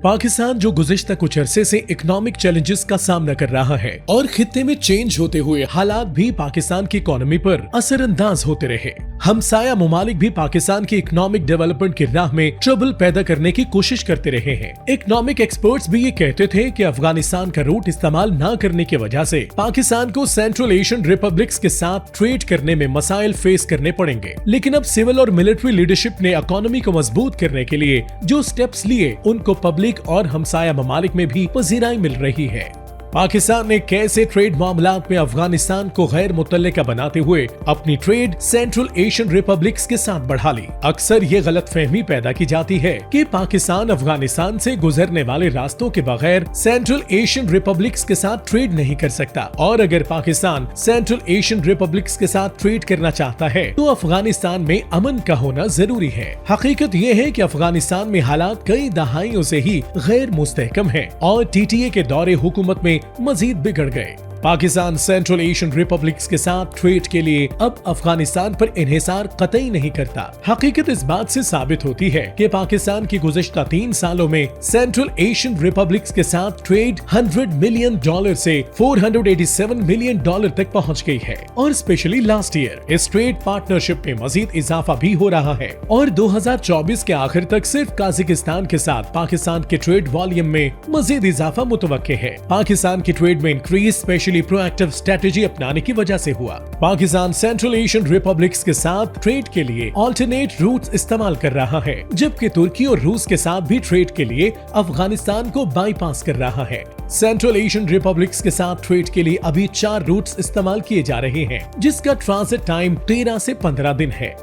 पाकिस्तान जो गुज़िश्ता कुछ अरसे से इकोनॉमिक चैलेंजेस का सामना कर रहा है और खित्ते में चेंज होते हुए हालात भी पाकिस्तान की इकोनॉमी पर असरअंदाज होते रहे। हमसाया ममालिक भी पाकिस्तान की इकोनॉमिक डेवलपमेंट की राह में ट्रबल पैदा करने की कोशिश करते रहे हैं। इकोनॉमिक एक्सपर्ट्स भी ये कहते थे कि अफगानिस्तान का रूट इस्तेमाल न करने की वजह से पाकिस्तान को सेंट्रल एशियन रिपब्लिक्स के साथ ट्रेड करने में मसाइल फेस करने पड़ेंगे। लेकिन अब सिविल और मिलिट्री लीडरशिप ने इकोनॉमी को मजबूत करने के लिए जो स्टेप्स लिए उनको पब्लिक और हमसाया ममालिक में भी पजीराई मिल रही है। पाकिस्तान ने कैसे ट्रेड मामलात में अफगानिस्तान को गैर मुतल्लिका बनाते हुए अपनी ट्रेड सेंट्रल एशियन रिपब्लिक्स के साथ बढ़ा ली। अक्सर ये गलतफहमी पैदा की जाती है कि पाकिस्तान अफगानिस्तान से गुजरने वाले रास्तों के बगैर सेंट्रल एशियन रिपब्लिक्स के साथ ट्रेड नहीं कर सकता और अगर पाकिस्तान सेंट्रल एशियन रिपब्लिक्स के साथ ट्रेड करना चाहता है तो अफगानिस्तान में अमन का होना जरूरी है। हकीकत ये है कि अफगानिस्तान में हालात कई दहाइयों से ही गैर मुस्तहकम है और TTA के दौरे हुकूमत में मजीद बिगड़ गए। पाकिस्तान सेंट्रल एशियन रिपब्लिक्स के साथ ट्रेड के लिए अब अफगानिस्तान पर इन्हिसार कतई नहीं करता। हकीकत इस बात से साबित होती है कि पाकिस्तान की गुज़िश्ता 3 सालों में सेंट्रल एशियन रिपब्लिक्स के साथ ट्रेड $100 मिलियन से $487 मिलियन तक पहुंच गई है और स्पेशली लास्ट ईयर इस ट्रेड पार्टनरशिप में मजीद इजाफा भी हो रहा है और 2024 के आखिर तक सिर्फ काजाकिस्तान के साथ पाकिस्तान के ट्रेड वॉल्यूम में मजीद इजाफा मुतवक्के है। पाकिस्तान की ट्रेड में इंक्रीज स्पेशली प्रोएक्टिव स्ट्रेटेजी अपनाने की वजह से हुआ। पाकिस्तान सेंट्रल एशियन रिपब्लिक्स के साथ ट्रेड के लिए ऑल्टरनेट रूट्स इस्तेमाल कर रहा है, जबकि तुर्की और रूस के साथ भी ट्रेड के लिए अफगानिस्तान को बाईपास कर रहा है। सेंट्रल एशियन रिपब्लिक्स के साथ ट्रेड के लिए अभी 4 रूट्स इस्तेमाल किए जा रहे हैं, जिसका ट्रांजिट टाइम 13 से 15 दिन है।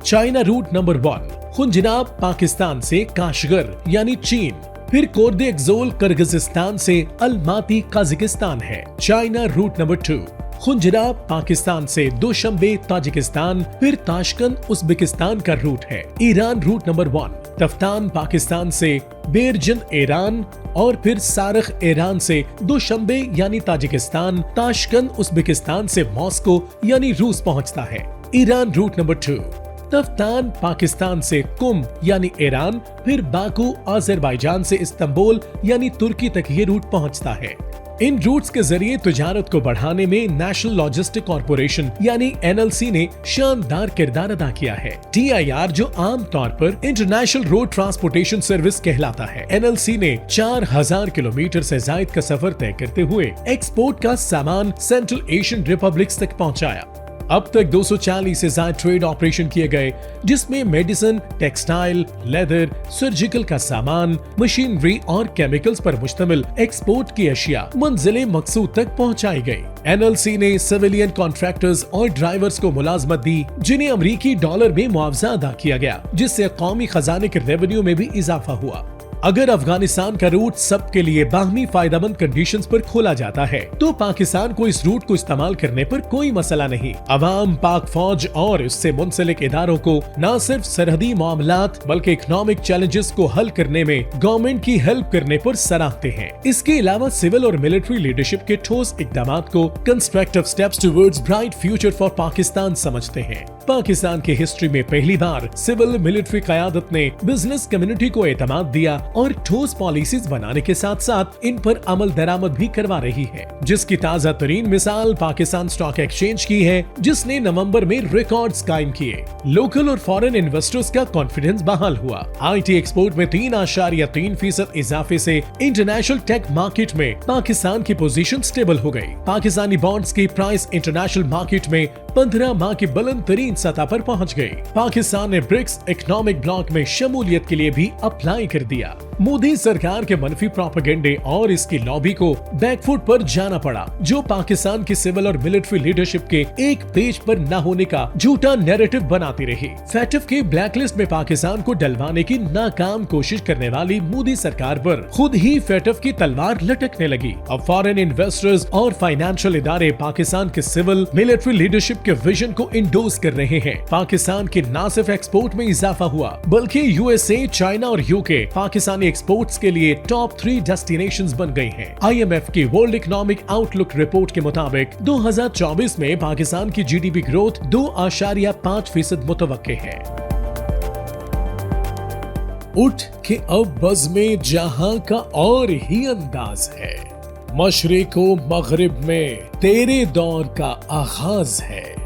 China route number 1 Khunjerab Pakistan से काशगर यानी चीन, फिर कोर्देक्जोल किर्गिस्तान से अलमाती कजाकिस्तान है। China route number 2 Khunjerab Pakistan से दुशंबे ताजिकिस्तान, फिर ताशकंद उज़्बेकिस्तान का रूट है। Iran route number 1 Taftan Pakistan से बेरजंद ईरान और फिर सारख ईरान से दुशंबे यानी ताजिकिस्तान, ताशकंद उज़्बेकिस्तान से मॉस्को यानी रूस पहुंचता है। Iran route number 2 Taftan Pakistan से कुम यानी ईरान, फिर बाकू अजरबैजान से इस्तांबुल यानी तुर्की तक ये रूट पहुंचता है। इन रूट्स के जरिए तिजारत को बढ़ाने में नेशनल लॉजिस्टिक कॉर्पोरेशन यानी NLC ने शानदार किरदार अदा किया है। TIR जो आम तौर पर इंटरनेशनल रोड ट्रांसपोर्टेशन सर्विस कहलाता है, NLC ने 4000 किलोमीटर से जायद का सफर तय करते हुए एक्सपोर्ट का सामान सेंट्रल एशियन रिपब्लिक्स तक पहुँचाया। अब तक 240 से ज्यादा ट्रेड ऑपरेशन किए गए, जिसमें मेडिसिन, टेक्सटाइल, लेदर, सर्जिकल का सामान, मशीनरी और केमिकल्स पर मुश्तमिल एक्सपोर्ट की अशिया मंजिले मकसूद तक पहुंचाई गई। NLC ने सिविलियन कॉन्ट्रैक्टर्स और ड्राइवर्स को मुलाजमत दी, जिन्हें अमरीकी डॉलर में मुआवजा अदा किया गया, जिससे कौमी खजाने के रेवेन्यू में भी इजाफा हुआ। अगर अफगानिस्तान का रूट सबके लिए बाहमी फायदेमंद कंडीशंस पर खोला जाता है तो पाकिस्तान को इस रूट को इस्तेमाल करने पर कोई मसला नहीं। अवाम पाक फौज और इससे मुंसलिक इदारों को न सिर्फ सरहदी मामलात बल्कि इकोनॉमिक चैलेंजेस को हल करने में गवर्नमेंट की हेल्प करने पर सराहते हैं। इसके अलावा सिविल और मिलिट्री लीडरशिप के ठोस इकदाम को constructive steps towards bright future for Pakistan समझते हैं। पाकिस्तान की हिस्ट्री में पहली बार सिविल मिलिट्री क़यादत ने बिजनेस कम्युनिटी को एतमाद दिया और ठोस पॉलिसीज बनाने के साथ साथ इन पर अमल दरामद भी करवा रही है, जिसकी ताज़ा तरीन मिसाल पाकिस्तान स्टॉक एक्सचेंज की है, जिसने नवंबर में रिकॉर्ड्स कायम किए। लोकल और फॉरेन इन्वेस्टर्स का कॉन्फिडेंस बहाल हुआ। IT एक्सपोर्ट में 3.3% इजाफे से इंटरनेशनल टेक मार्केट में पाकिस्तान की पोजीशन स्टेबल हो गई। पाकिस्तानी बॉन्ड्स की प्राइस इंटरनेशनल मार्केट में 15 माह की बुलंद तरीन सतह पर पहुंच गई। पाकिस्तान ने ब्रिक्स इकोनॉमिक ब्लॉक में शमूलियत के लिए भी अप्लाई कर दिया। मोदी सरकार के मनफी प्रोपेगेंडे और इसकी लॉबी को बैकफुट पर जाना पड़ा, जो पाकिस्तान की सिविल और मिलिट्री लीडरशिप के एक पेज पर न होने का झूठा नैरेटिव बनाती रही। FATF के ब्लैकलिस्ट में पाकिस्तान को डलवाने की नाकाम कोशिश करने वाली मोदी सरकार पर खुद ही FATF की तलवार लटकने लगी। अब फॉरेन इन्वेस्टर्स और फाइनेंशियल इदारे पाकिस्तान के सिविल मिलिट्री लीडरशिप के विजन को इंडोर्स कर रहे हैं। पाकिस्तान के न सिर्फ एक्सपोर्ट में इजाफा हुआ बल्कि USA, चाइना और UK पाकिस्तानी एक्सपोर्ट्स के लिए टॉप 3 डेस्टिनेशंस बन गई हैं। IMF की वर्ल्ड इकोनॉमिक आउटलुक रिपोर्ट के मुताबिक 2024 में पाकिस्तान की GDP ग्रोथ 2.5% मुतवक्के है। اٹھ کے اب بزم جہاں کا اور ہی انداز ہے، مشرق و مغرب میں تیرے دور کا آغاز ہے۔